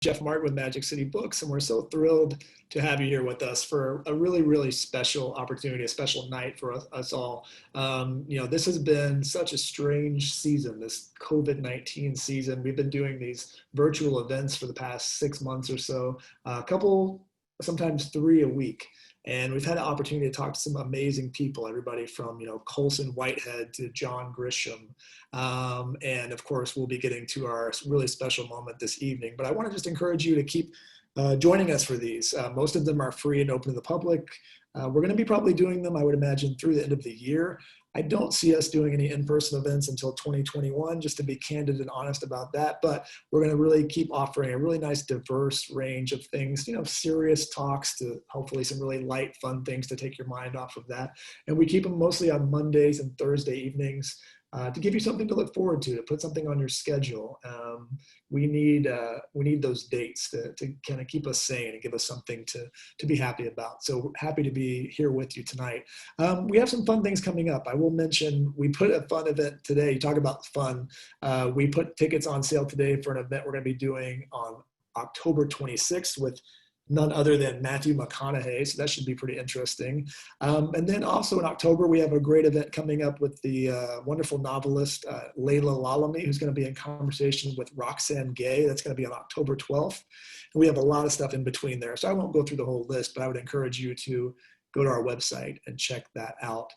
Jeff Martin with Magic City Books, and we're so thrilled to have you here with us for a really, really special opportunity, a special night for us all. This has been such a strange season, this COVID-19 season. We've been doing these virtual events for the past 6 months or so, a couple, sometimes 3 a week. And we've had an opportunity to talk to some amazing people, everybody from, Colson Whitehead to John Grisham. And of course, we'll be getting to our really special moment this evening. But I want to just encourage you to keep joining us for these. Most of them are free and open to the public. We're going to be probably doing them, I would imagine, through the end of the year. I don't see us doing any in-person events until 2021, just to be candid and honest about that. But we're going to really keep offering a really nice, diverse range of things, serious talks to hopefully some really light, fun things to take your mind off of that. And we keep them mostly on Mondays and Thursday evenings to give you something to look forward to put something on your schedule. We need those dates to kind of keep us sane and give us something to be happy about. So we're happy to be here with you tonight. We have some fun things coming up. I will mention we put a fun event today. You talk about fun. We put tickets on sale today for an event we're going to be doing on October 26th with none other than Matthew McConaughey, so that should be pretty interesting. And then also in October, we have a great event coming up with the wonderful novelist Layla Lalami, who's going to be in conversation with Roxane Gay. That's going to be on October 12th. And we have a lot of stuff in between there, so I won't go through the whole list, but I would encourage you to go to our website and check that out.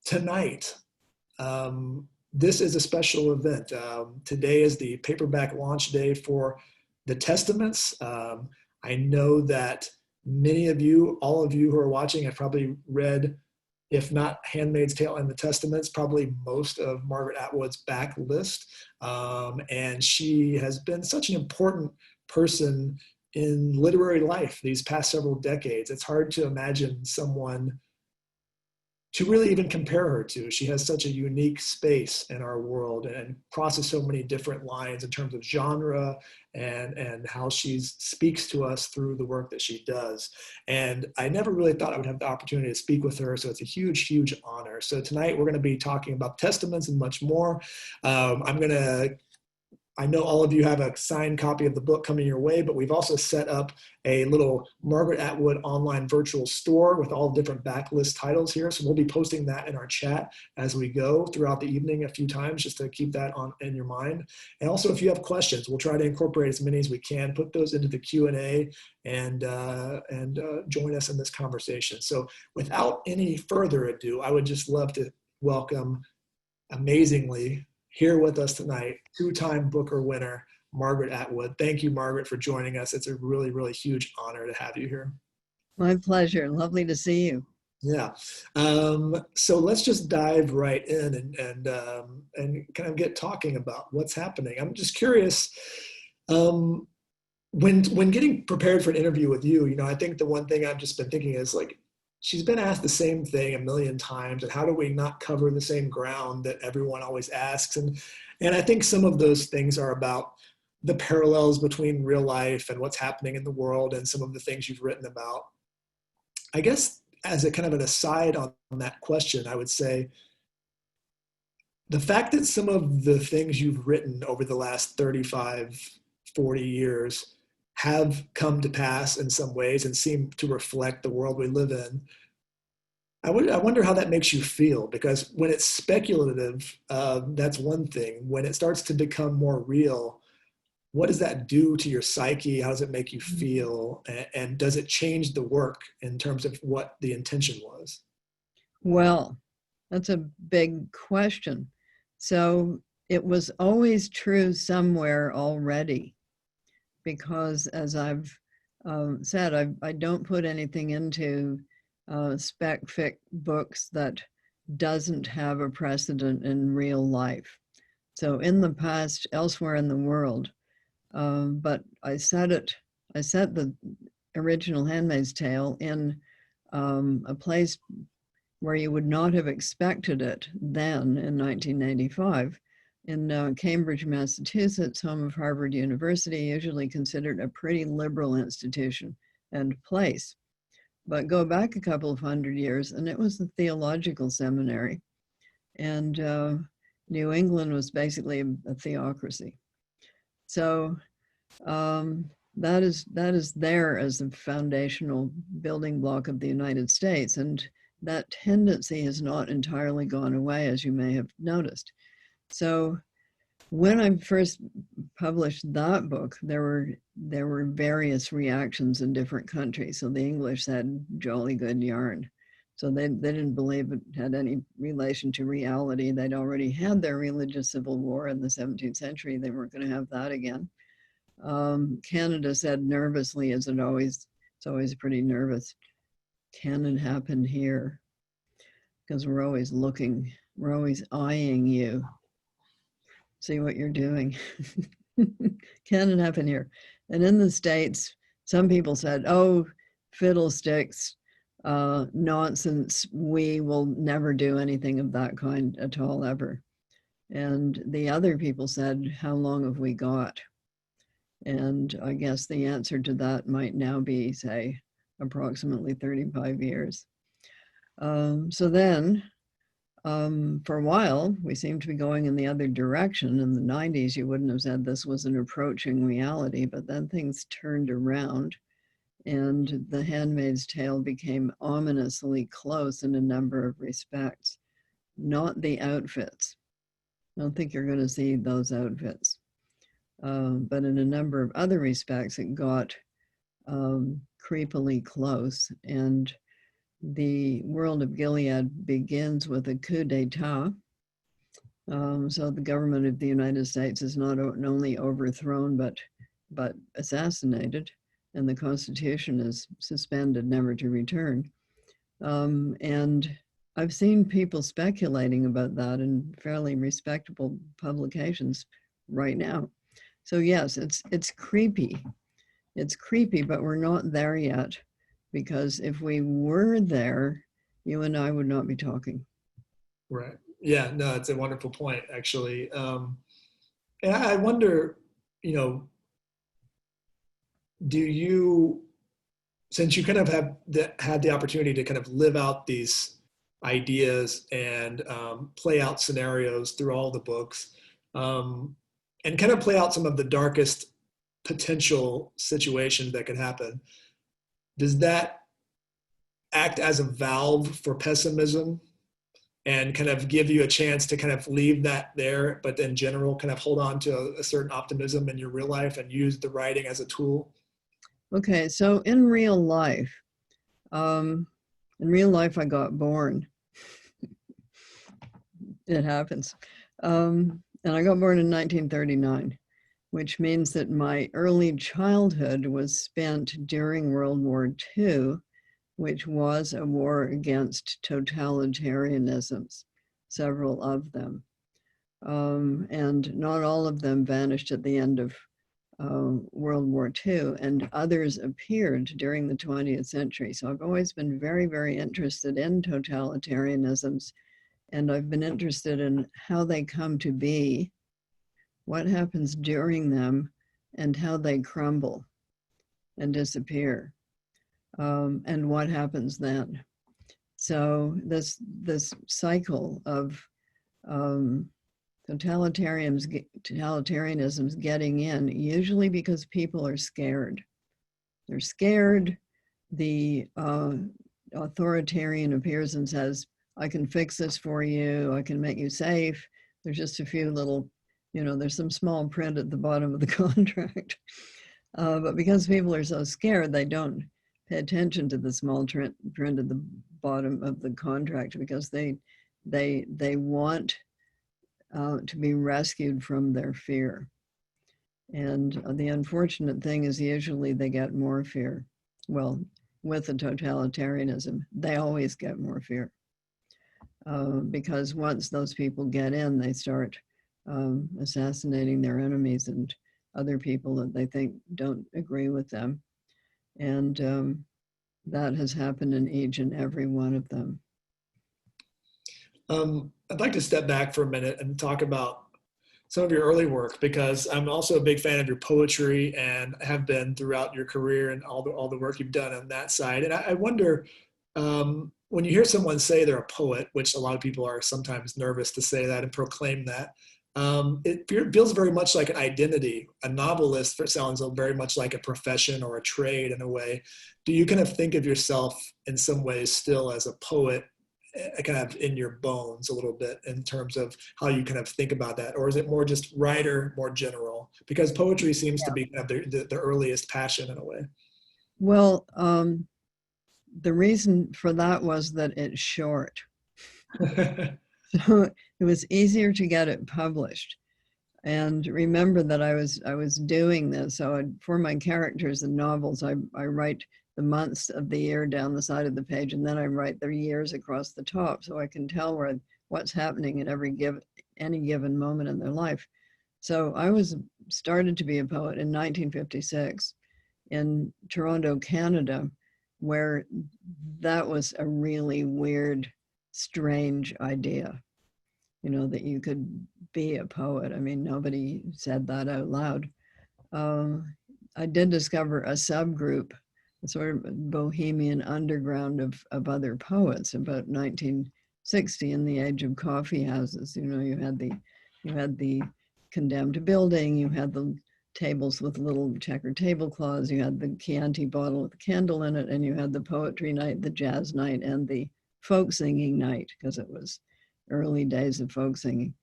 Tonight, this is a special event. Today is the paperback launch day for the Testaments. I know that many of you, all of you who are watching, have probably read, if not Handmaid's Tale and the Testaments, probably most of Margaret Atwood's backlist. And she has been such an important person in literary life these past several decades. It's hard to imagine someone to really even compare her to. She has such a unique space in our world and crosses so many different lines in terms of genre and how she speaks to us through the work that she does. And I never really thought I would have the opportunity to speak with her, so it's a huge, huge honor. So tonight we're gonna be talking about Testaments and much more. I know all of you have a signed copy of the book coming your way, but we've also set up a little Margaret Atwood online virtual store with all different backlist titles here. So we'll be posting that in our chat as we go throughout the evening a few times, just to keep that in your mind. And also, if you have questions, we'll try to incorporate as many as we can, put those into the Q&A and join us in this conversation. So without any further ado, I would just love to welcome, amazingly, here with us tonight, two-time Booker winner, Margaret Atwood. Thank you, Margaret, for joining us. It's a really, really huge honor to have you here. My pleasure. Lovely to see you. Yeah. So let's just dive right in and kind of get talking about what's happening. I'm just curious, when getting prepared for an interview with you, I think the one thing I've just been thinking is like, she's been asked the same thing a million times, and how do we not cover the same ground that everyone always asks? And I think some of those things are about the parallels between real life and what's happening in the world and some of the things you've written about. I guess as a kind of an aside on that question, I would say the fact that some of the things you've written over the last 35, 40 years have come to pass in some ways and seem to reflect the world we live in. I wonder how that makes you feel, because when it's speculative, that's one thing. When it starts to become more real, what does that do to your psyche? How does it make you feel? And does it change the work in terms of what the intention was? Well, that's a big question. So it was always true somewhere already, because as I've said, I don't put anything into spec fic books that doesn't have a precedent in real life. So in the past, elsewhere in the world, but I set the original Handmaid's Tale in a place where you would not have expected it then in 1985. In Cambridge, Massachusetts, home of Harvard University, usually considered a pretty liberal institution and place. But go back a couple of hundred years, and it was the theological seminary. And New England was basically a theocracy. So that is there as the foundational building block of the United States, and that tendency has not entirely gone away, as you may have noticed. So when I first published that book, there were various reactions in different countries. So the English said jolly good yarn. So they didn't believe it had any relation to reality. They'd already had their religious civil war in the 17th century. They weren't going to have that again. Canada said nervously, as it's always pretty nervous, can it happen here? Because we're always looking, we're always eyeing you, see what you're doing. Can it happen here? And in the States, some people said, oh, fiddlesticks, nonsense, we will never do anything of that kind at all, ever. And the other people said, how long have we got? And I guess the answer to that might now be, say, approximately 35 years. So then, for a while, we seemed to be going in the other direction. In the 90s, you wouldn't have said this was an approaching reality, but then things turned around and The Handmaid's Tale became ominously close in a number of respects. Not the outfits. I don't think you're going to see those outfits. But in a number of other respects, it got creepily close. And the world of Gilead begins with a coup d'etat. So the government of the United States is not only overthrown, but assassinated, and the Constitution is suspended, never to return. And I've seen people speculating about that in fairly respectable publications right now. So yes, it's creepy. It's creepy, but we're not there yet, because if we were there, you and I would not be talking. Right. Yeah, no, it's a wonderful point, actually. And I wonder, do you, since you kind of have had the opportunity to kind of live out these ideas and play out scenarios through all the books, and kind of play out some of the darkest potential situations that could happen, does that act as a valve for pessimism and kind of give you a chance to kind of leave that there, but in general kind of hold on to a certain optimism in your real life and use the writing as a tool? Okay, so in real life, I got born. It happens. And I got born in 1939, which means that my early childhood was spent during World War II, which was a war against totalitarianisms, several of them. And not all of them vanished at the end of World War II, and others appeared during the 20th century. So I've always been very, very interested in totalitarianisms, and I've been interested in how they come to be, what happens during them, and how they crumble and disappear, and what happens then. So this cycle of totalitarianism's getting in, usually because people are scared. They're scared. The authoritarian appears and says, I can fix this for you. I can make you safe. There's just a few little, there's some small print at the bottom of the contract. But because people are so scared, they don't pay attention to the small print at the bottom of the contract, because they want to be rescued from their fear. And the unfortunate thing is usually they get more fear. Well, with the totalitarianism, they always get more fear. Because once those people get in, they start assassinating their enemies and other people that they think don't agree with them. And that has happened in each and every one of them. I'd like to step back for a minute and talk about some of your early work, because I'm also a big fan of your poetry and have been throughout your career and all the work you've done on that side. And I wonder, when you hear someone say they're a poet, which a lot of people are sometimes nervous to say that and proclaim that, It feels very much like an identity. A novelist sounds very much like a profession or a trade in a way. Do you kind of think of yourself in some ways still as a poet, kind of in your bones a little bit in terms of how you kind of think about that? Or is it more just writer, more general? Because poetry seems to be kind of the earliest passion in a way. Well, the reason for that was that it's short. So it was easier to get it published. And remember that I was doing this. So for my characters in novels, I write the months of the year down the side of the page, and then I write the years across the top, so I can tell what's happening at any given moment in their life. So I started to be a poet in 1956 in Toronto, Canada, where that was a really weird, strange idea, that you could be a poet. I mean, nobody said that out loud. I did discover a subgroup, a sort of bohemian underground of other poets about 1960 in the age of coffee houses. You had the condemned building, you had the tables with little checkered tablecloths, you had the Chianti bottle with a candle in it, and you had the poetry night, the jazz night, and the folk singing night, because it was early days of folk singing.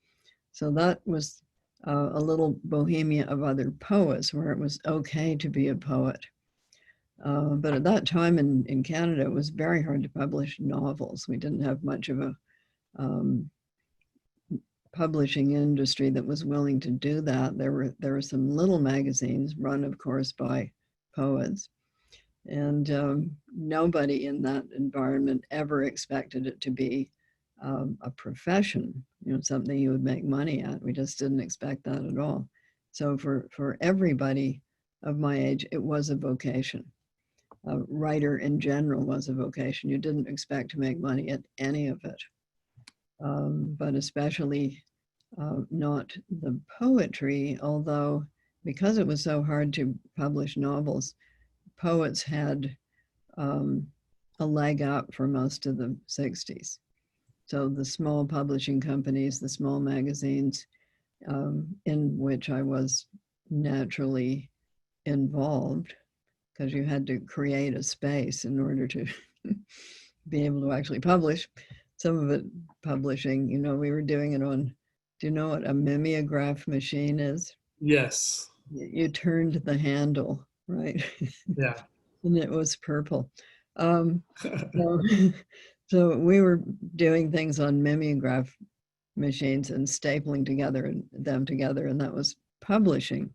So that was a little bohemia of other poets where it was okay to be a poet. But at that time in Canada, it was very hard to publish novels. We didn't have much of a publishing industry that was willing to do that. There were some little magazines run, of course, by poets. And nobody in that environment ever expected it to be a profession, something you would make money at. We just didn't expect that at all. So for everybody of my age, it was a vocation. A writer in general was a vocation. You didn't expect to make money at any of it, but especially not the poetry, although because it was so hard to publish novels, poets had a leg up for most of the 60s. So the small publishing companies, the small magazines, in which I was naturally involved, because you had to create a space in order to be able to actually publish. Some of it publishing, we were doing it on, do you know what a mimeograph machine is? Yes. You turned the handle, right? Yeah. And it was purple. So, so we were doing things on mimeograph machines and stapling them together, and that was publishing.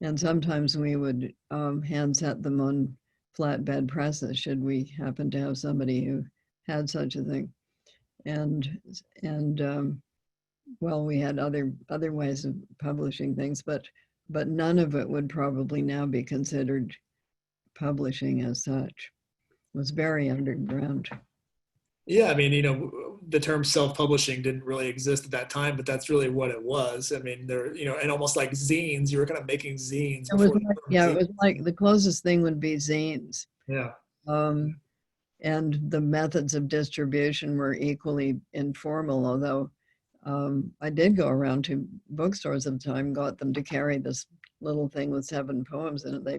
And sometimes we would hand set them on flatbed presses, should we happen to have somebody who had such a thing. And well, we had other ways of publishing things, but none of it would probably now be considered publishing as such. It was very underground. Yeah, I mean, the term self-publishing didn't really exist at that time, but that's really what it was. I mean, and almost like zines, you were kind of making zines It was before. it was like the closest thing would be zines. Yeah. And the methods of distribution were equally informal, although I did go around to bookstores at the time, got them to carry this little thing with 7 poems in it. They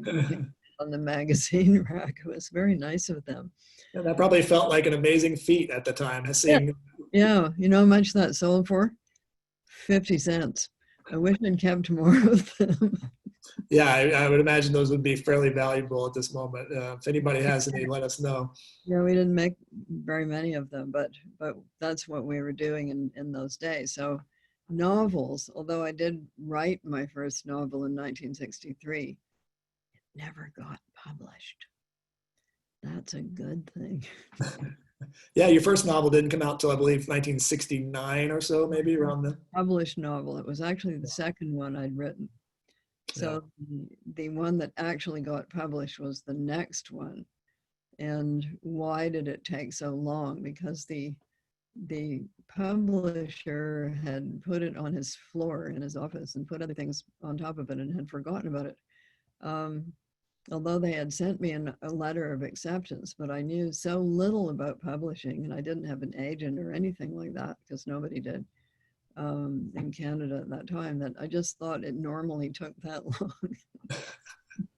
on the magazine rack. It was very nice of them. And that probably felt like an amazing feat at the time, seeing. Yeah. You know how much that sold for? 50 cents. I wish I'd kept more of them. Yeah, I would imagine those would be fairly valuable at this moment. If anybody has any, let us know. Yeah, we didn't make very many of them, but that's what we were doing in those days. So novels, although I did write my first novel in 1963, it never got published. That's a good thing. Yeah, your first novel didn't come out till I believe 1969 or so, maybe around then. Published novel. It was actually the second one I'd written. So the one that actually got published was the next one. And why did it take so long? Because the publisher had put it on his floor in his office and put other things on top of it and had forgotten about it. Although they had sent me a letter of acceptance, but I knew so little about publishing, and I didn't have an agent or anything like that because nobody did. in Canada at that time that I just thought it normally took that long.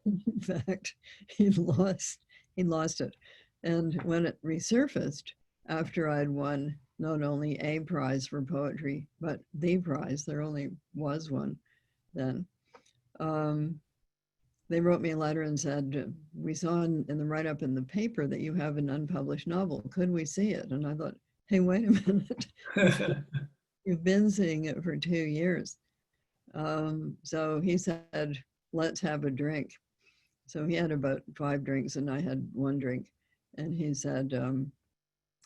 In fact, he lost it. And when it resurfaced after I'd won not only a prize for poetry, but the prize, there only was one then, they wrote me a letter and said, we saw in the write-up in the paper that you have an unpublished novel. Could we see it? And I thought, hey, wait a minute. You've been seeing it for 2 years. So he said, let's have a drink. So he had about 5 drinks and I had 1 drink. And he said,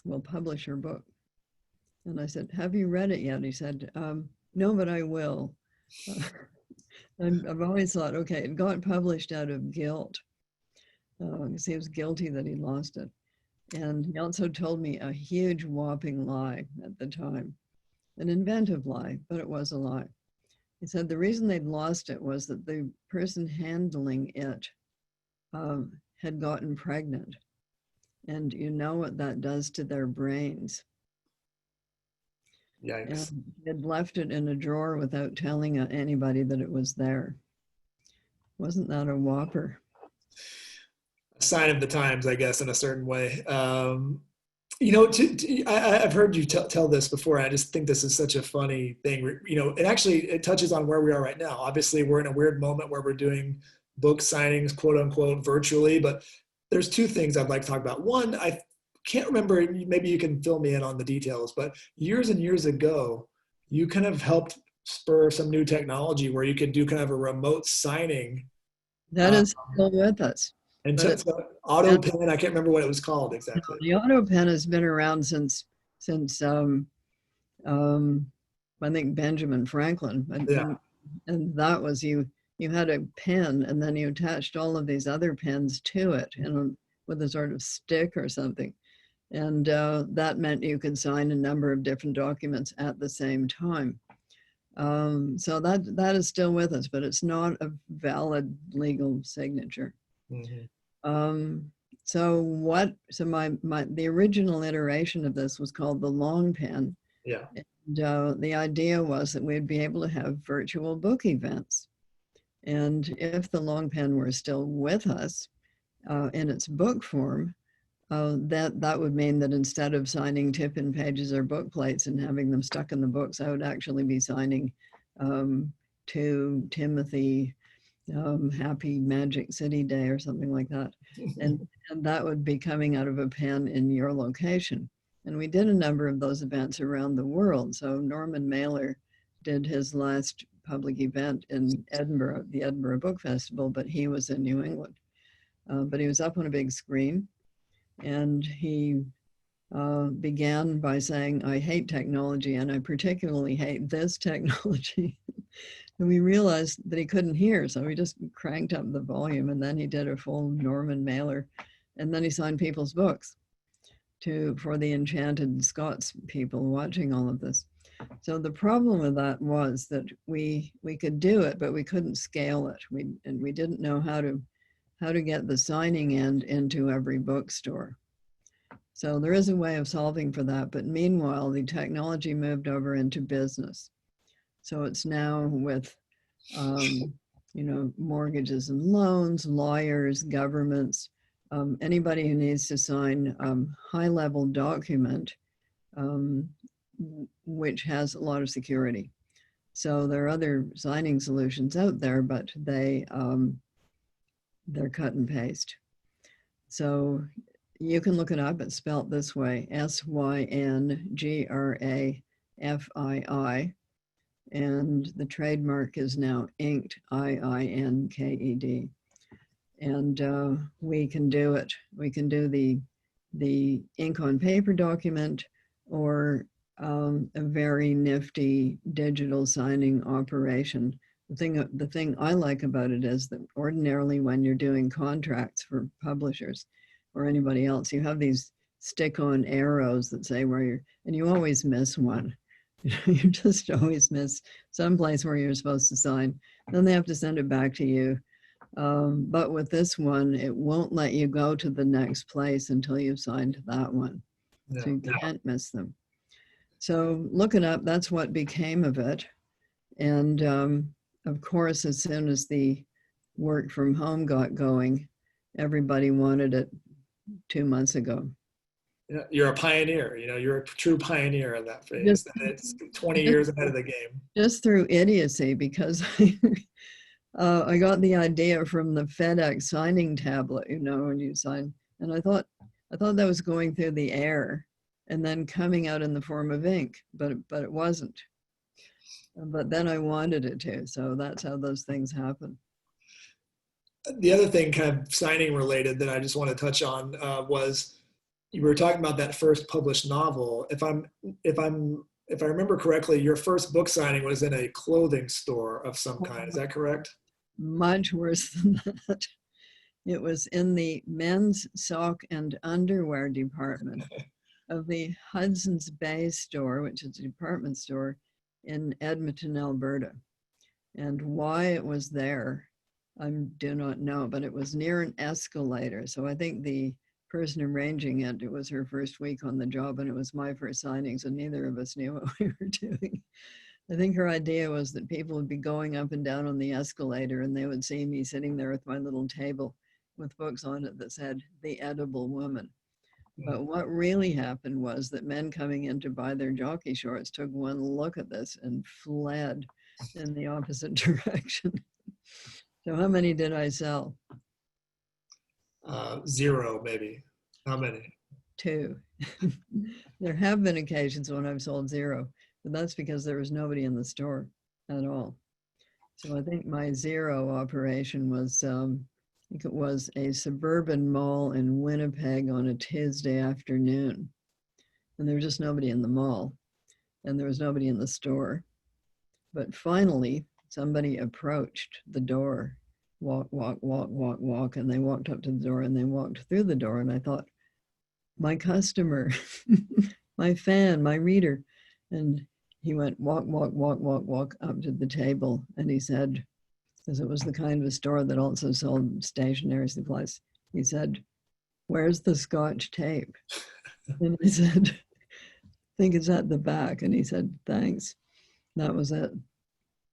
we'll publish your book. And I said, have you read it yet? He said, no, but I will. I've always thought, okay, it got published out of guilt because he was guilty that he lost it. And he also told me a huge whopping lie at the time, an inventive lie, but it was a lie. He said the reason they'd lost it was that the person handling it had gotten pregnant. And you know what that does to their brains. Yikes. And he had left it in a drawer without telling anybody that it was there. Wasn't that a whopper? A sign of the times, I guess, in a certain way. You know, I've heard you tell this before. And I just think this is such a funny thing. You know, it touches on where we are right now. Obviously, we're in a weird moment where we're doing book signings, quote unquote, virtually. But there's 2 things I'd like to talk about. One, I can't remember, maybe you can fill me in on the details, but years and years ago, you kind of helped spur some new technology where you could do kind of a remote signing. That is still with us. And so auto pen, I can't remember what it was called exactly. The auto pen has been around since I think Benjamin Franklin. And that was you had a pen and then you attached all of these other pens to it with a sort of stick or something. And that meant you could sign a number of different documents at the same time. So that is still with us, but it's not a valid legal signature. Mm-hmm. The original iteration of this was called the long pen. Yeah. And the idea was that we'd be able to have virtual book events. And if the long pen were still with us in its book form, that would mean that instead of signing tip-in pages or book plates and having them stuck in the books, I would actually be signing to Timothy, Happy Magic City Day or something like that. And that would be coming out of a pen in your location. And we did a number of those events around the world. So Norman Mailer did his last public event in Edinburgh, the Edinburgh Book Festival, but he was in New England. But he was up on a big screen. And he began by saying, I hate technology, and I particularly hate this technology. And we realized that he couldn't hear, so we just cranked up the volume, and then he did a full Norman Mailer, and then he signed people's books for the enchanted Scots people watching all of this. So the problem with that was that we could do it, but we couldn't scale it. We didn't know how to get the signing end into every bookstore. So there is a way of solving for that, but meanwhile, the technology moved over into business. So it's now with, mortgages and loans, lawyers, governments, anybody who needs to sign high-level document, which has a lot of security. So there are other signing solutions out there, but they're cut and paste. So you can look it up. It's spelled this way, SYNGRAFII. And the trademark is now inked, IINKED. And we can do it. We can do the ink on paper document or a very nifty digital signing operation. The thing I like about it is that ordinarily when you're doing contracts for publishers or anybody else, you have these stick-on arrows that say where you're, and you always miss one. You just always miss some place where you're supposed to sign. Then they have to send it back to you. But with this one, it won't let you go to the next place until you've signed that one. No, so you can't miss them. So look it up. That's what became of it. And of course, as soon as the work from home got going, everybody wanted it 2 months ago. Yeah, you're a pioneer. You're a true pioneer in that phase, Just, and it's 20 just, years ahead of the game. just through idiocy, because I got the idea from the FedEx signing tablet, when you sign, and I thought that was going through the air and then coming out in the form of ink, but it wasn't. But then I wanted it to, so that's how those things happen. The other thing, kind of signing related, that I just want to touch on was, you were talking about that first published novel. If I remember correctly, your first book signing was in a clothing store of some kind. Is that correct? Much worse than that. It was in the men's sock and underwear department of the Hudson's Bay store, which is a department store in Edmonton, Alberta. And why it was there, I do not know, but it was near an escalator. So I think the person arranging it was her first week on the job, and it was my first signing, so neither of us knew what we were doing. I think her idea was that people would be going up and down on the escalator, and they would see me sitting there with my little table with books on it that said The Edible Woman. But what really happened was that men coming in to buy their jockey shorts took one look at this and fled in the opposite direction. So how many did I sell? 0, maybe. How many? 2. There have been occasions when I've sold 0, but that's because there was nobody in the store at all. So I think my 0 operation was, I think it was a suburban mall in Winnipeg on a Tuesday afternoon. And there was just nobody in the mall, and there was nobody in the store. But finally, somebody approached the door. Walk, walk, walk, walk, walk. And they walked up to the door and they walked through the door. And I thought, my customer, my fan, my reader. And he went walk, walk, walk, walk, walk up to the table. And he said, because it was the kind of a store that also sold stationery supplies, he said, "Where's the Scotch tape?" And I said, "I think it's at the back." And he said, "Thanks." That was it.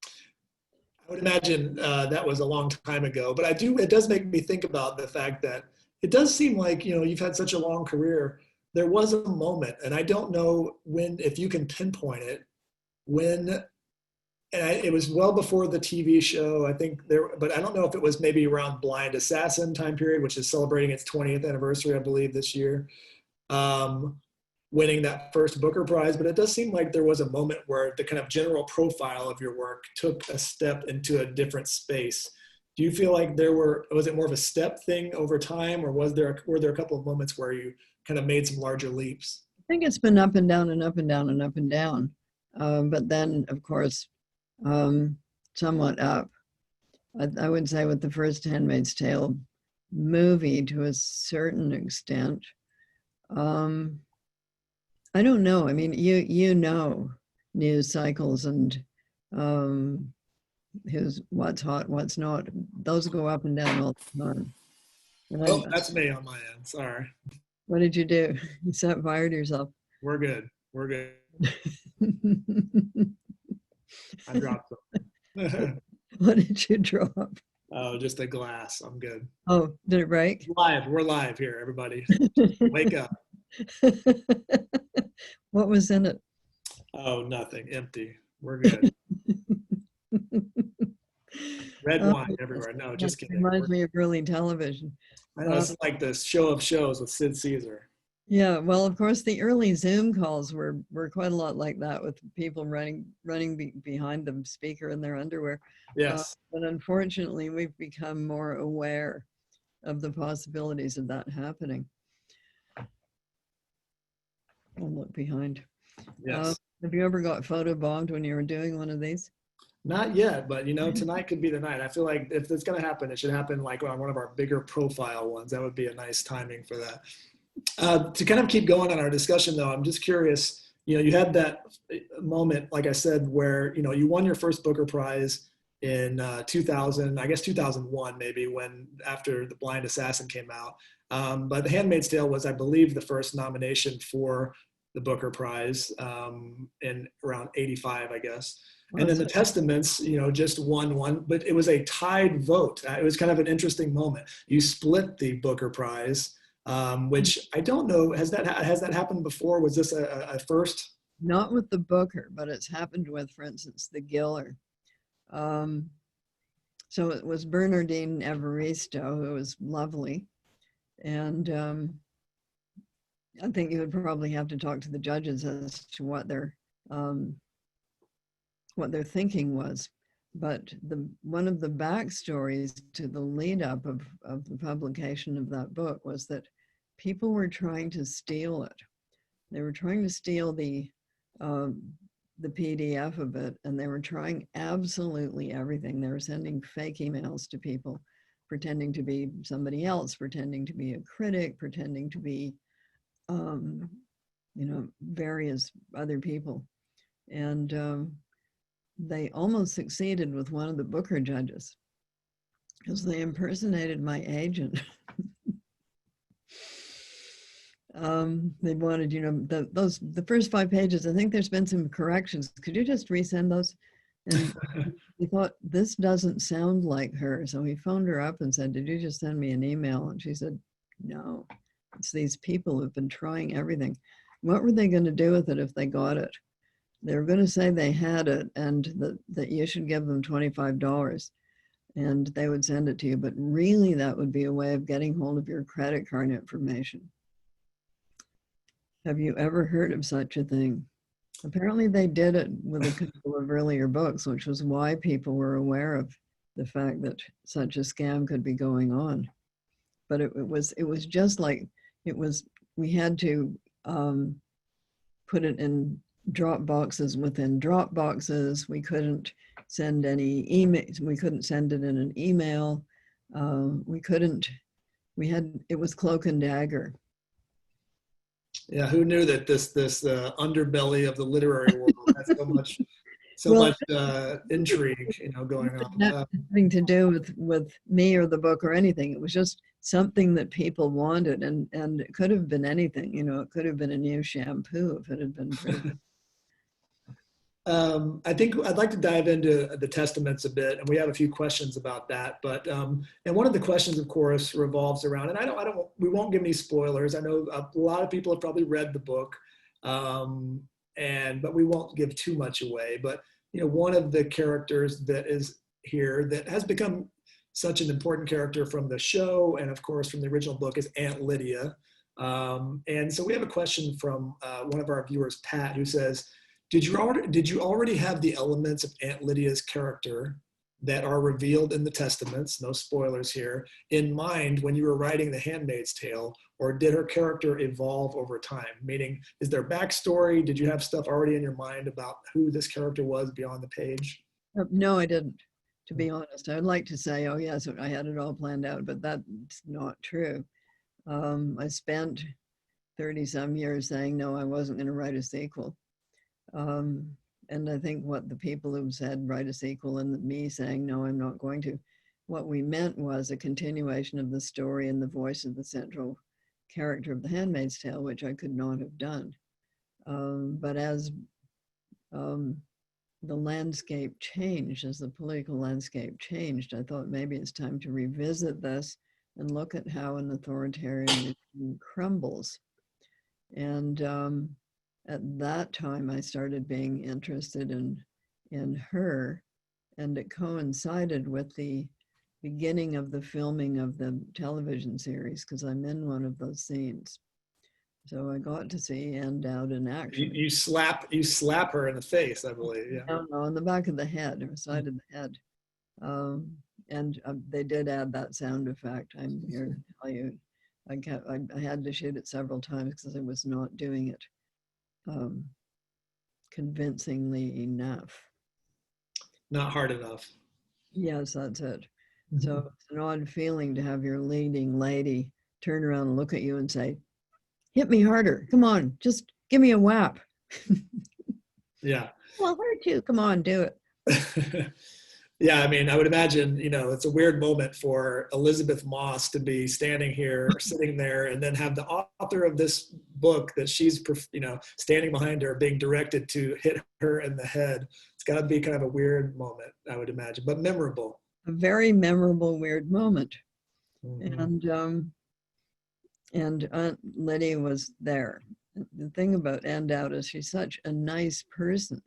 I would imagine that was a long time ago, but it does make me think about the fact that it does seem like, you've had such a long career. There was a moment, and I don't know when, if you can pinpoint it, when, it was well before the TV show, I think but I don't know if it was maybe around Blind Assassin time period, which is celebrating its 20th anniversary, I believe, this year. Winning that first Booker Prize, but it does seem like there was a moment where the kind of general profile of your work took a step into a different space. Do you feel like was it more of a step thing over time, or were there a couple of moments where you kind of made some larger leaps? I think it's been up and down and up and down and up and down. But then, of course, somewhat up. I would say with the first Handmaid's Tale movie to a certain extent. I don't know. I mean, you know news cycles and what's hot, what's not. Those go up and down all the time. And that's me on my end. Sorry. What did you do? You set fire to yourself. We're good. I dropped them. What did you drop? Oh, just a glass. I'm good. Oh, did it break? We're live here, everybody. Wake up. What was in it? Oh, nothing. Empty. We're good. Red wine everywhere. No, just kidding. Reminds me of early television. I know, it's like this show of shows with Sid Caesar. Yeah, well, of course, the early Zoom calls were quite a lot like that, with people running behind the speaker in their underwear. Yes. But unfortunately, we've become more aware of the possibilities of that happening. I'll look behind. Yes. Have you ever got photobombed when you were doing one of these? Not yet, but tonight could be the night. I feel like if it's going to happen, it should happen like on one of our bigger profile ones. That would be a nice timing for that. To kind of keep going on our discussion, though, I'm just curious, you had that moment, like I said, where, you won your first Booker Prize in 2000, I guess 2001, maybe, after The Blind Assassin came out. But The Handmaid's Tale was, I believe, the first nomination for the Booker Prize in around 85, I guess. And then Well, the Testaments, just won one, but it was a tied vote. It was kind of an interesting moment. You split the Booker Prize, which I don't know, has that happened before? Was this a first? not with the Booker, but it's happened with, for instance, the Giller. So it was Bernardine Evaristo, who was lovely. And I think you would probably have to talk to the judges as to what their thinking was. But one of the backstories to the lead up of the publication of that book was that people were trying to steal it. They were trying to steal the PDF of it, and they were trying absolutely everything. They were sending fake emails to people, pretending to be somebody else, pretending to be a critic, pretending to be, various other people. And they almost succeeded with one of the Booker judges because they impersonated my agent. They wanted, the first 5 pages, I think there's been some corrections. Could you just resend those? And he thought, this doesn't sound like her. So he phoned her up and said, did you just send me an email? And she said, no, it's these people who've been trying everything. What were they going to do with it if they got it? They were going to say they had it and that you should give them $25 and they would send it to you. But really, that would be a way of getting hold of your credit card information. Have you ever heard of such a thing? Apparently they did it with a couple of earlier books, which was why people were aware of the fact that such a scam could be going on. But it was just like, we had to put it in drop boxes within drop boxes. We couldn't send any emails. We couldn't send it in an email. It was cloak and dagger. Yeah, who knew that this underbelly of the literary world had so much intrigue, going on. Nothing to do with me or the book or anything. It was just something that people wanted, and it could have been anything. It could have been a new shampoo if it had been pretty. I think I'd like to dive into the Testaments a bit, and we have a few questions about that. But and one of the questions, of course, revolves around, and we won't give any spoilers. I know a lot of people have probably read the book, but we won't give too much away. But one of the characters that is here that has become such an important character from the show, and of course from the original book, is Aunt Lydia. And so we have a question from one of our viewers, Pat, who says, Did you already have the elements of Aunt Lydia's character that are revealed in the Testaments, no spoilers here, in mind when you were writing The Handmaid's Tale, or did her character evolve over time? Meaning, is there backstory? Did you have stuff already in your mind about who this character was beyond the page? No, I didn't, to be honest. I'd like to say, oh yes, I had it all planned out, but that's not true. I spent 30 some years saying, no, I wasn't going to write a sequel. And I think what the people who said write a sequel and me saying, no, I'm not going to, what we meant was a continuation of the story in the voice of the central character of The Handmaid's Tale, which I could not have done. But as the landscape changed, as the political landscape changed, I thought maybe it's time to revisit this and look at how an authoritarian crumbles. And at that time, I started being interested in her, and it coincided with the beginning of the filming of the television series, because I'm in one of those scenes. So I got to see Ann Dowd in action. You slap her in the face, I believe. Yeah. No, on the back of the head, or side of the head. And they did add that sound effect. I'm here to tell you, I had to shoot it several times because I was not doing it convincingly enough. Not hard enough. Yes, that's it. So it's an odd feeling to have your leading lady turn around and look at you and say, hit me harder. Come on, just give me a whap. Yeah. Well, hurt you. Come on, do it. Yeah, I mean, I would imagine, it's a weird moment for Elizabeth Moss to be standing here, sitting there, and then have the author of this book that she's, standing behind her, being directed to hit her in the head. It's got to be kind of a weird moment, I would imagine, but memorable. A very memorable, weird moment. Mm-hmm. And Aunt Lydia was there. The thing about Ann Dowd is she's such a nice person.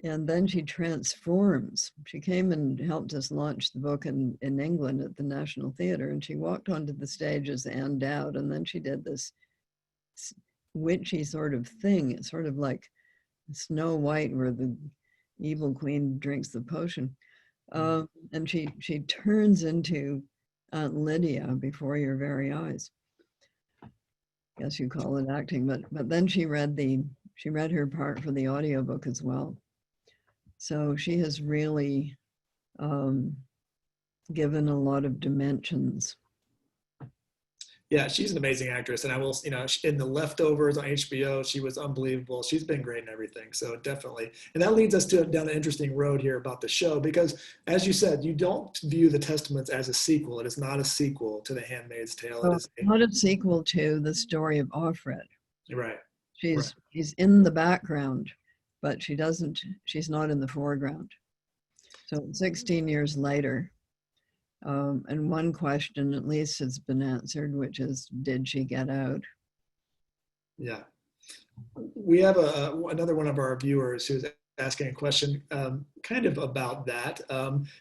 And then she transforms. She came and helped us launch the book in England at the National Theatre, and she walked onto the stage as Ann Dowd, and then she did this witchy sort of thing. It's sort of like Snow White, where the evil queen drinks the potion. And she turns into Aunt Lydia before your very eyes. Guess you call it acting, but then she read her part for the audiobook as well. So she has really given a lot of dimensions. Yeah, she's an amazing actress, and I will, in The Leftovers on HBO, she was unbelievable. She's been great in everything, so definitely. And that leads us down an interesting road here about the show, because as you said, you don't view the Testaments as a sequel. It is not a sequel to The Handmaid's Tale. It Well, is not a sequel to the story of Offred. right. She's in the background, but she's not in the foreground. So 16 years later, and one question at least has been answered, which is, did she get out? Yeah. We have another one of our viewers who's asking a question kind of about that,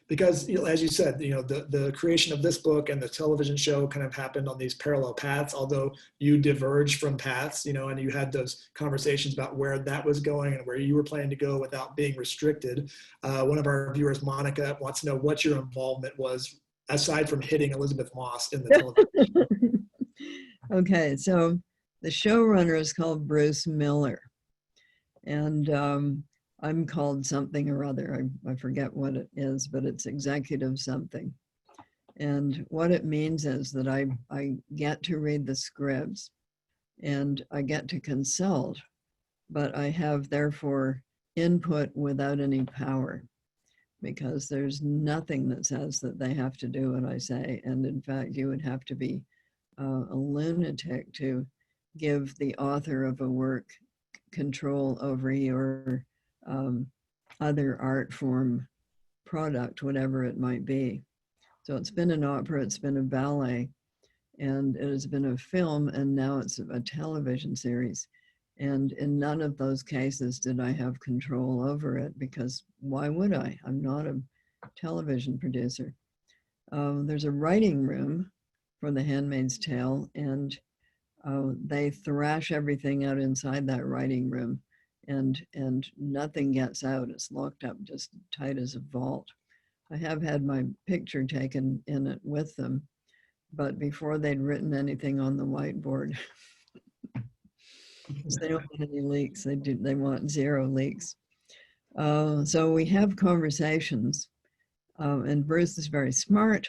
because as you said, the creation of this book and the television show kind of happened on these parallel paths, although you diverged from paths, and you had those conversations about where that was going and where you were planning to go without being restricted. One of our viewers, Monica, wants to know what your involvement was aside from hitting Elizabeth Moss in the television. Okay, so the showrunner is called Bruce Miller, and I'm called something or other. I forget what it is, but it's executive something. And what it means is that I get to read the scripts and I get to consult, but I have therefore input without any power, because there's nothing that says that they have to do what I say. And in fact, you would have to be a lunatic to give the author of a work control over your other art form product, whatever it might be. So it's been an opera, it's been a ballet, and it has been a film, and now it's a television series. And in none of those cases did I have control over it, because why would I? I'm not a television producer. There's a writing room for The Handmaid's Tale, and they thrash everything out inside that writing room, and nothing gets out. It's locked up just tight as a vault. I have had my picture taken in it with them, but before they'd written anything on the whiteboard. They don't want any leaks. They want zero leaks. So we have conversations, and Bruce is very smart,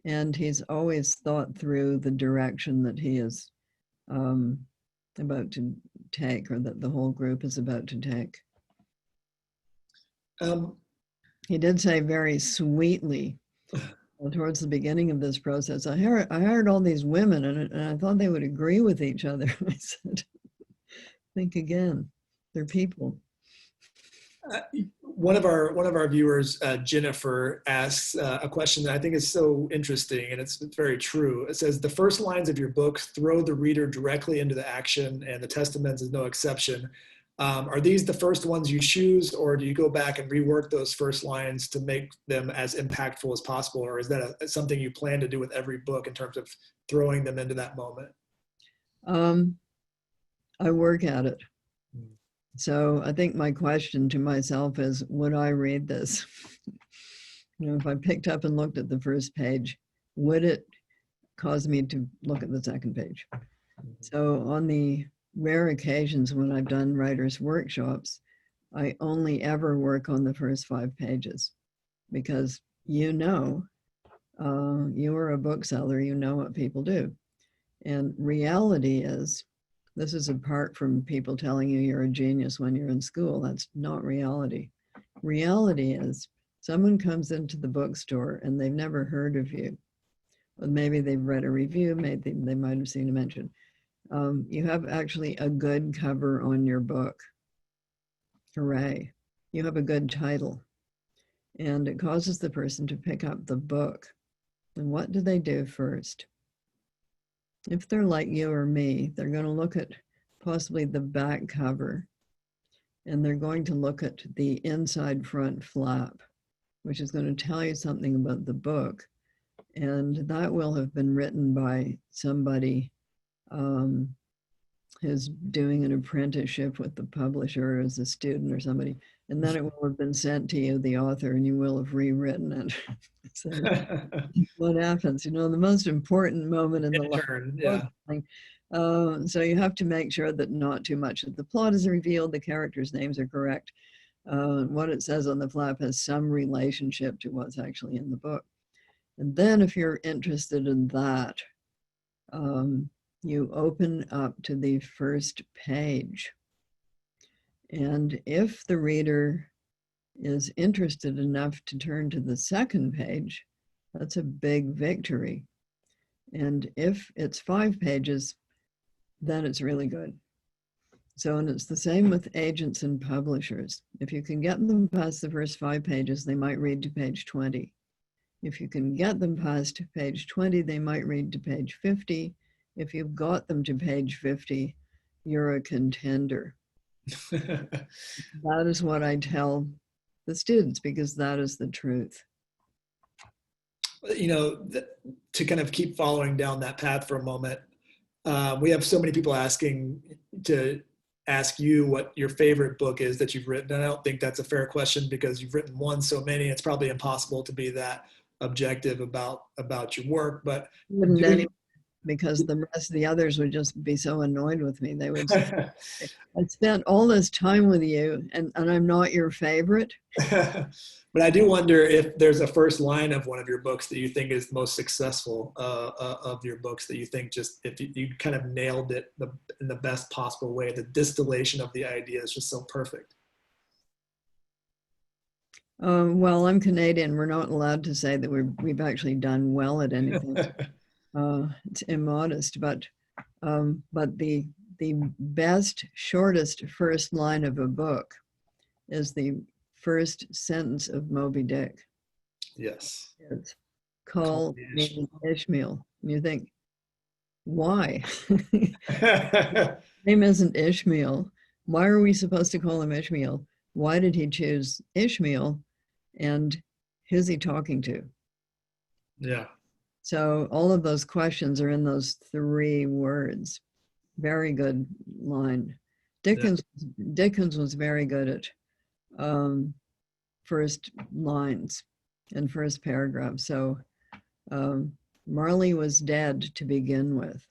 and he's always thought through the direction that he is about to take, or that the whole group is about to take. He did say very sweetly towards the beginning of this process, I hired all these women, and I thought they would agree with each other. I said, think again, they're people. One of our viewers, Jennifer, asks a question that I think is so interesting, and it's very true. It says, the first lines of your book throw the reader directly into the action, and the Testaments is no exception. Are these the first ones you choose, or do you go back and rework those first lines to make them as impactful as possible, or is that something you plan to do with every book in terms of throwing them into that moment? I work at it. So I think my question to myself is, would I read this? If I picked up and looked at the first page, would it cause me to look at the second page? So on the rare occasions when I've done writers' workshops, I only ever work on the first 5 pages, because you are a bookseller, you know what people do. And reality is, this is apart from people telling you you're a genius when you're in school. That's not reality. Reality is someone comes into the bookstore and they've never heard of you, or maybe they've read a review, maybe they might have seen a mention. You have actually a good cover on your book. Hooray. You have a good title. And it causes the person to pick up the book. And what do they do first? If they're like you or me, they're going to look at possibly the back cover, and they're going to look at the inside front flap, which is going to tell you something about the book. And that will have been written by somebody who's doing an apprenticeship with the publisher as a student or somebody. And then it will have been sent to you, the author, and you will have rewritten it. So what happens? The most important moment in the Turn, yeah. So you have to make sure that not too much of the plot is revealed, the characters' names are correct. What it says on the flap has some relationship to what's actually in the book. And then if you're interested in that, you open up to the first page. And if the reader is interested enough to turn to the second page, that's a big victory. And if it's 5 pages, then it's really good. So, and it's the same with agents and publishers. If you can get them past the first 5 pages, they might read to page 20. If you can get them past page 20, they might read to page 50. If you've got them to page 50, you're a contender. That is what I tell the students, because that is the truth. To kind of keep following down that path for a moment, we have so many people asking to ask you what your favorite book is that you've written. And I don't think that's a fair question, because you've written so many, it's probably impossible to be that objective about your work. But because the rest of the others would just be so annoyed with me. They would say, I spent all this time with you and I'm not your favorite. But I do wonder if there's a first line of one of your books that you think is the most successful of your books, that you think just, if you kind of nailed it in the best possible way, the distillation of the idea is just so perfect. Well, I'm Canadian. We're not allowed to say that we've actually done well at anything. It's immodest, but the best, shortest first line of a book is the first sentence of Moby Dick. Yes. It's call me Ishmael. And you think, why? Name isn't Ishmael. Why are we supposed to call him Ishmael? Why did he choose Ishmael? And who's he talking to? Yeah. So all of those questions are in those 3 words. Very good line. Dickens was very good at first lines and first paragraph. So Marley was dead to begin with.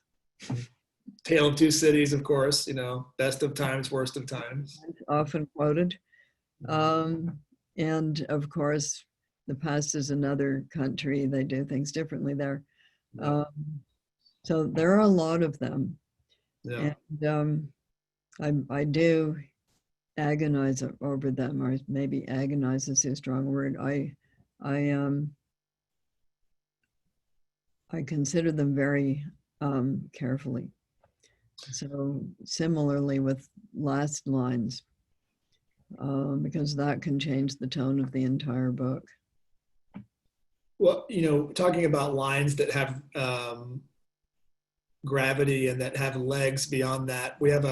Tale of Two Cities, of course, best of times, worst of times. Often quoted. And of course, the past is another country. They do things differently there. So there are a lot of them. Yeah. And I do agonize over them, or maybe agonize is a strong word. I consider them very carefully. So similarly with last lines, because that can change the tone of the entire book. Well, talking about lines that have gravity and that have legs beyond that, we have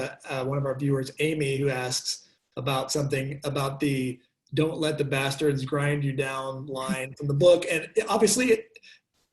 one of our viewers, Amy, who asks about something about the "don't let the bastards grind you down" line from the book. And obviously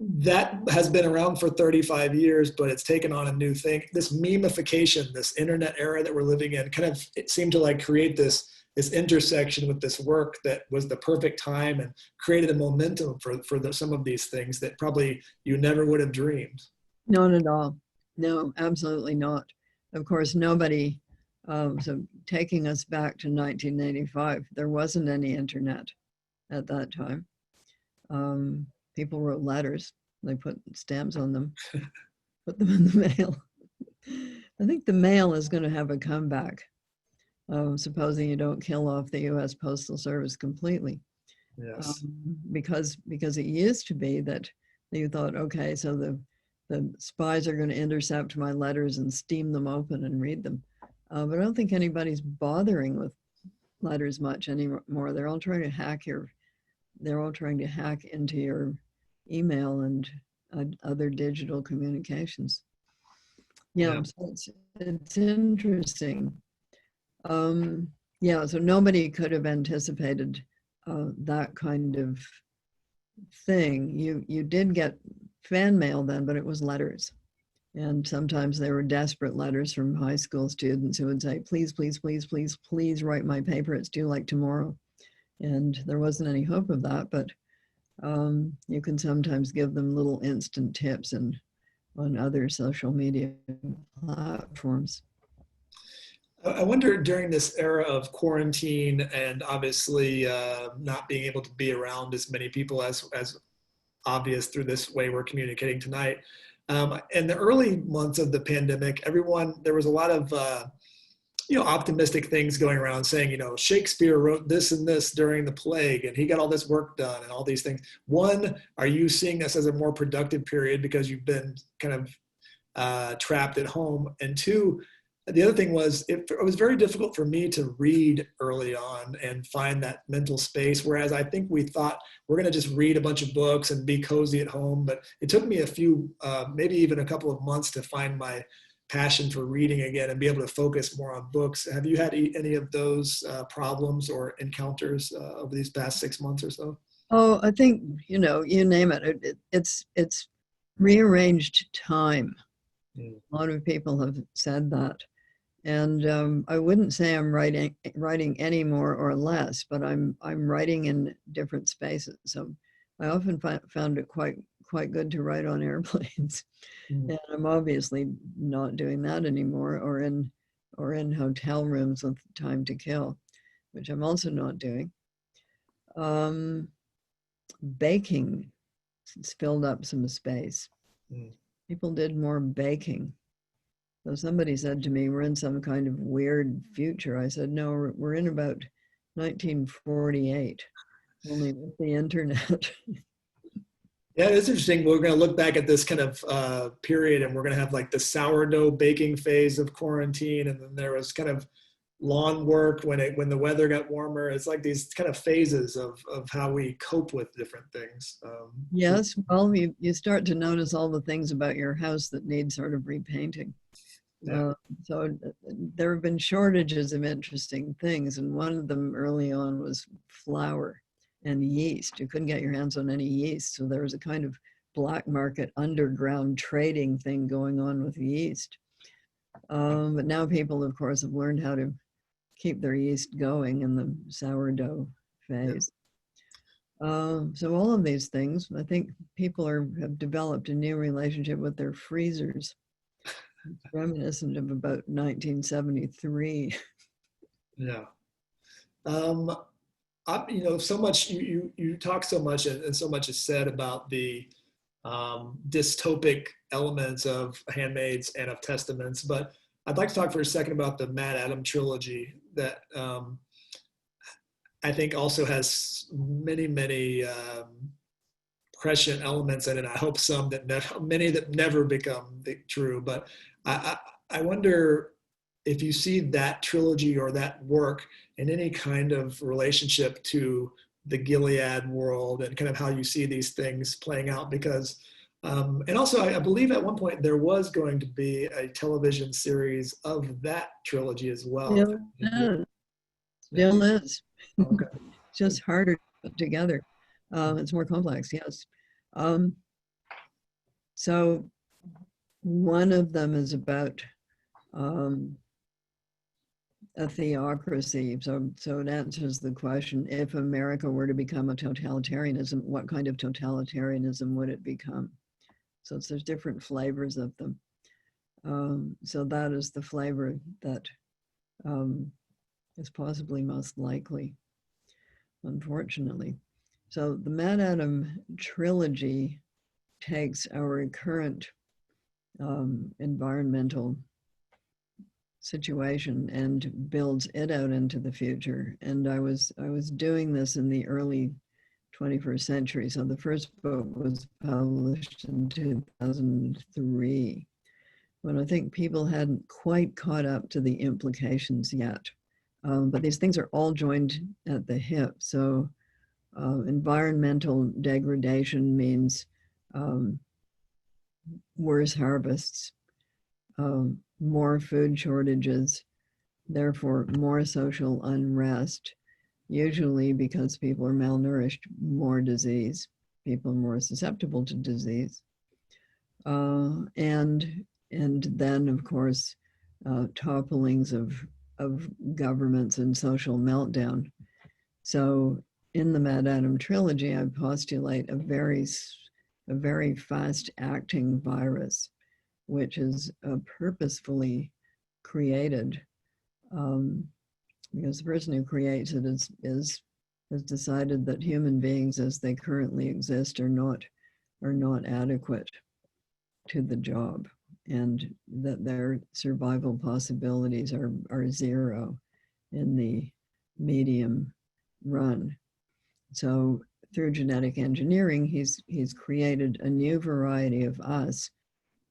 that has been around for 35 years, but it's taken on a new thing. This memification, this internet era that we're living in, kind of, it seemed to create this intersection with this work that was the perfect time and created a momentum for some of these things that probably you never would have dreamed. Not at all. No, absolutely not. Of course, nobody, so taking us back to 1985, there wasn't any internet at that time. People wrote letters. They put stamps on them, put them in the mail. I think the mail is going to have a comeback, supposing you don't kill off the U.S. Postal Service completely. Yes. because it used to be that you thought, okay, so the spies are going to intercept my letters and steam them open and read them. But I don't think anybody's bothering with letters much anymore. They're all trying to hack into your email and other digital communications. Yeah, Yeah. so it's interesting. Yeah, so nobody could have anticipated that kind of thing. You did get fan mail then, but it was letters. And sometimes there were desperate letters from high school students who would say, please, please, please, please, please write my paper. It's due like tomorrow. And there wasn't any hope of that, but you can sometimes give them little instant tips and on other social media platforms. I wonder during this era of quarantine and obviously not being able to be around as many people as obvious through this way we're communicating tonight. In the early months of the pandemic, there was a lot of optimistic things going around saying, Shakespeare wrote this and this during the plague and he got all this work done and all these things. One, are you seeing this as a more productive period because you've been kind of trapped at home? And two, the other thing was it was very difficult for me to read early on and find that mental space. Whereas I think we thought we're going to just read a bunch of books and be cozy at home. But it took me a few, maybe even a couple of months to find my passion for reading again and be able to focus more on books. Have you had any of those problems or encounters over these past 6 months or so? Oh, I think, you name it. It's rearranged time. A lot of people have said that. And I wouldn't say I'm writing any more or less, but I'm writing in different spaces. So I often found it quite good to write on airplanes, and I'm obviously not doing that anymore, or in hotel rooms with time to kill, which I'm also not doing. Baking has filled up some space. People did more baking. So somebody said to me, we're in some kind of weird future. I said, no, we're in about 1948, only with the internet. Yeah, it's interesting. We're going to look back at this kind of period and we're going to have like the sourdough baking phase of quarantine. And then there was kind of lawn work when the weather got warmer. It's like these kind of phases of how we cope with different things. Yes, well, you start to notice all the things about your house that need sort of repainting. Yeah. So there have been shortages of interesting things, and one of them early on was flour and yeast. You couldn't get your hands on any yeast, so there was a kind of black market underground trading thing going on with yeast. But now people, of course, have learned how to keep their yeast going in the sourdough phase. So all of these things, I think people have developed a new relationship with their freezers. It's reminiscent of about 1973. Yeah. So much you talk so much and so much is said about the dystopic elements of Handmaids and of Testaments, but I'd like to talk for a second about the Mad Adam trilogy that I think also has many prescient elements in it. I hope many that never become true. But I wonder if you see that trilogy or that work in any kind of relationship to the Gilead world and kind of how you see these things playing out. Because, and also I believe at one point there was going to be a television series of that trilogy as well. Still is. Okay. It's just harder to put together. It's more complex, yes. So one of them is about a theocracy. So it answers the question, if America were to become a totalitarianism, what kind of totalitarianism would it become? So there's different flavors of them. So that is the flavor that is possibly most likely, unfortunately. So the Mad Adam trilogy takes our current environmental situation and builds it out into the future. And I was doing this in the early 21st century. So the first book was published in 2003, when I think people hadn't quite caught up to the implications yet. But these things are all joined at the hip. So environmental degradation means worse harvests, more food shortages, therefore more social unrest, usually because people are malnourished, more disease, people are more susceptible to disease. And then, of course, topplings of governments and social meltdown. So in the Mad Adam trilogy, I postulate a very fast-acting virus, which is purposefully created, because the person who creates it has decided that human beings as they currently exist are not adequate to the job, and that their survival possibilities are zero in the medium run. So through genetic engineering, he's created a new variety of us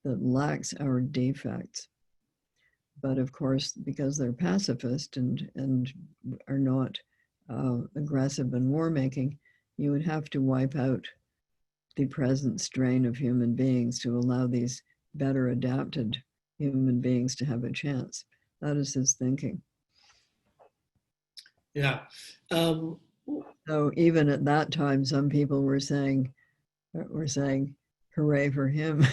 that lacks our defects. But of course, because they're pacifist and are not aggressive and war-making, you would have to wipe out the present strain of human beings to allow these better adapted human beings to have a chance. That is his thinking. Yeah. So even at that time, some people were saying, hooray for him.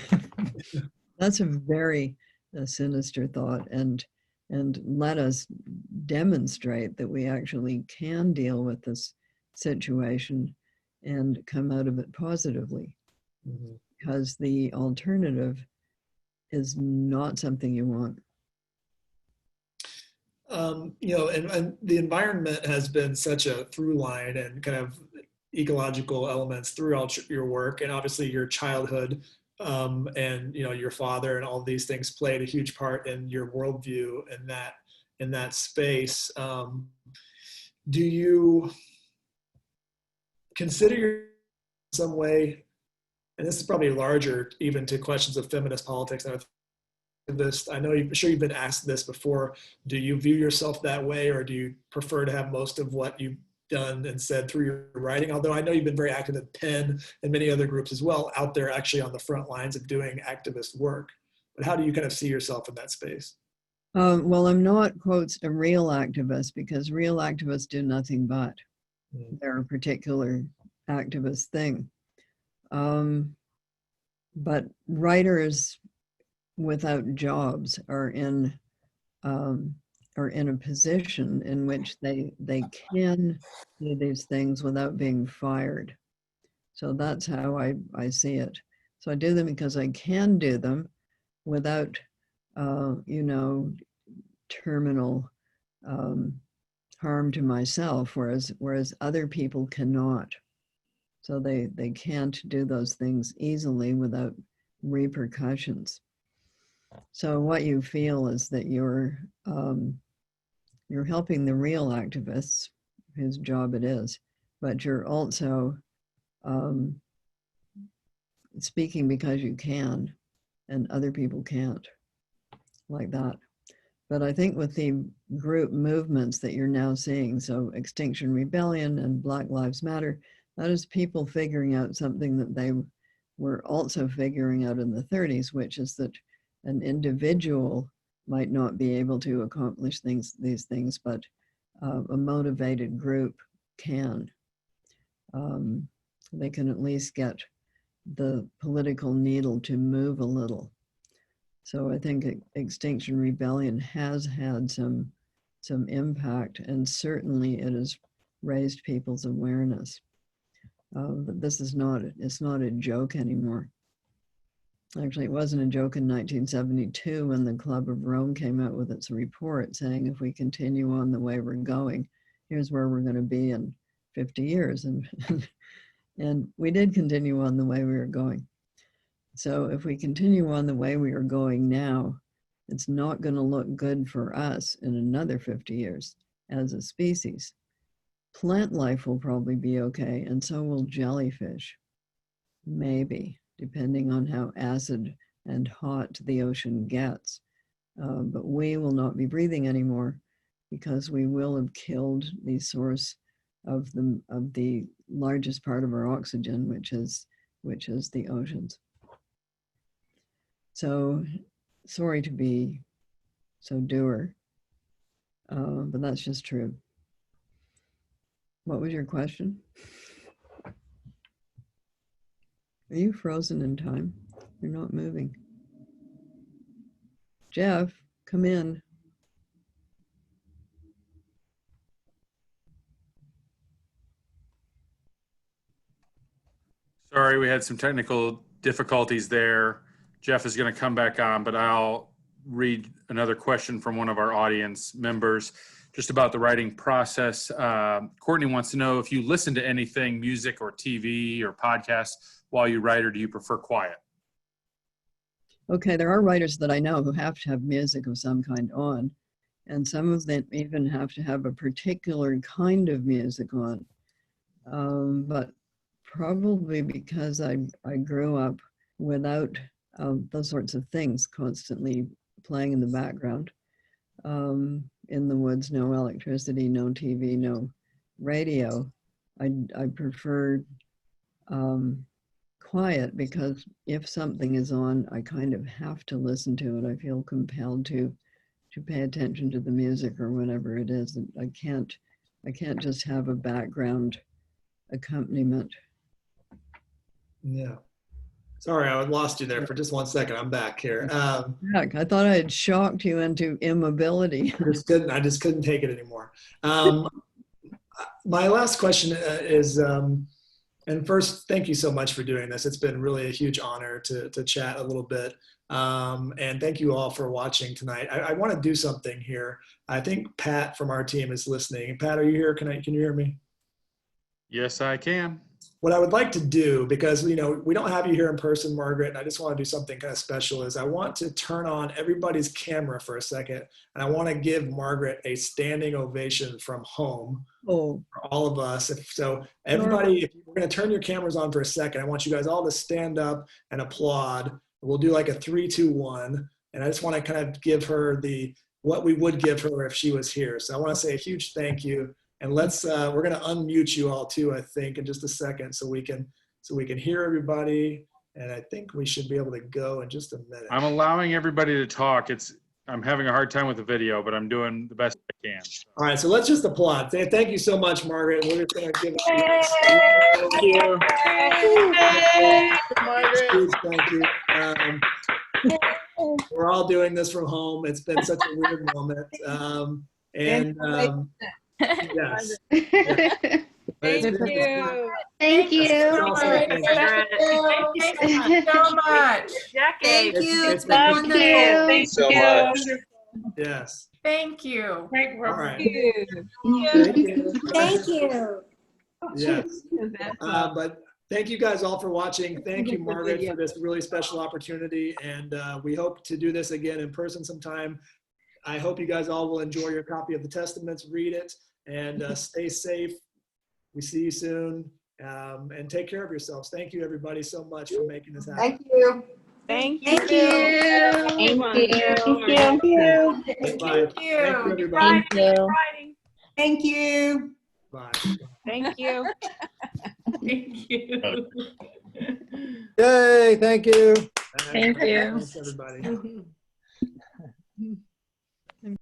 That's a very sinister thought, and let us demonstrate that we actually can deal with this situation and come out of it positively. Mm-hmm. Because the alternative is not something you want. And the environment has been such a through line and kind of ecological elements throughout your work, and obviously your childhood, and your father and all these things played a huge part in your worldview in that space. Do you consider in some way, and this is probably larger even to questions of feminist politics and this, I know I'm sure you've been asked this before, do you view yourself that way, or do you prefer to have most of what you've done and said through your writing? Although I know you've been very active in PEN and many other groups as well, out there actually on the front lines of doing activist work. But how do you kind of see yourself in that space? Well, I'm not, quotes, a real activist, because real activists do nothing but their particular activist thing. But writers without jobs are in a position in which they can do these things without being fired. So that's how I see it. So I do them because I can do them without terminal harm to myself, whereas other people cannot. So they can't do those things easily without repercussions. So what you feel is that you're helping the real activists, whose job it is, but you're also speaking because you can, and other people can't, like that. But I think with the group movements that you're now seeing, so Extinction Rebellion and Black Lives Matter, that is people figuring out something that they were also figuring out in the 30s, which is that an individual might not be able to accomplish these things, but a motivated group can. They can at least get the political needle to move a little. So I think Extinction Rebellion has had some impact, and certainly it has raised people's awareness. But this is it's not a joke anymore. Actually, it wasn't a joke in 1972 when the Club of Rome came out with its report saying, if we continue on the way we're going, here's where we're going to be in 50 years. And we did continue on the way we were going. So if we continue on the way we are going now, it's not going to look good for us in another 50 years as a species. Plant life will probably be okay, and so will jellyfish. Maybe, depending on how acid and hot the ocean gets. But we will not be breathing anymore because we will have killed the source of the largest part of our oxygen, which is the oceans. So sorry to be so dour, but that's just true. What was your question? Are you frozen in time? You're not moving. Jeff, come in. Sorry, we had some technical difficulties there. Jeff is going to come back on, but I'll read another question from one of our audience members just about the writing process. Courtney wants to know if you listen to anything, music or TV or podcasts while you write, or do you prefer quiet? Okay, there are writers that I know who have to have music of some kind on, and some of them even have to have a particular kind of music on. But probably because I grew up without those sorts of things constantly playing in the background. In the woods, no electricity, no TV, no radio. I prefer quiet, because if something is on, I kind of have to listen to it. I feel compelled to pay attention to the music or whatever it is. I can't just have a background accompaniment. Yeah. Sorry, I lost you there for just 1 second. I'm back here. Heck, I thought I had shocked you into immobility. I just couldn't take it anymore. My last question is, and first, thank you so much for doing this. It's been really a huge honor to chat a little bit. And thank you all for watching tonight. I want to do something here. I think Pat from our team is listening. Pat, are you here? Can you hear me? Yes, I can. What I would like to do, because we don't have you here in person, Margaret, and I just want to do something kind of special, is I want to turn on everybody's camera for a second, and I want to give Margaret a standing ovation from home for all of us. So everybody, if we're going to turn your cameras on for a second, I want you guys all to stand up and applaud. We'll do like a 3, 2, 1, and I just want to kind of give her what we would give her if she was here. So I want to say a huge thank you. And we're going to unmute you all too, I think, in just a second, so we can hear everybody. And I think we should be able to go in just a minute. I'm allowing everybody to talk. I'm having a hard time with the video, but I'm doing the best I can. All right, so let's just applaud. Thank you so much, Margaret. We're just going to give Thank you. Margaret. Thank you. We're all doing this from home. It's been such a weird moment. Yes. Thank you. Thank you. Thank you so much. Thank you. It's been wonderful. Thank you so much. Yes. Thank you. All right. Thank you. Yes. But thank you guys all for watching. Thank you, Margaret, for this really special opportunity. And we hope to do this again in person sometime. I hope you guys all will enjoy your copy of the Testaments, read it, and stay safe. We see you soon, and take care of yourselves. Thank you, everybody, so much for making this happen. Thank you. Thank you. Thank you. Thank you. Bye. Thank you. Thank you, everybody. Thank you. Thank you. Bye. Thank you. Thank you. Yay, thank you. Thank you. Thanks, everybody.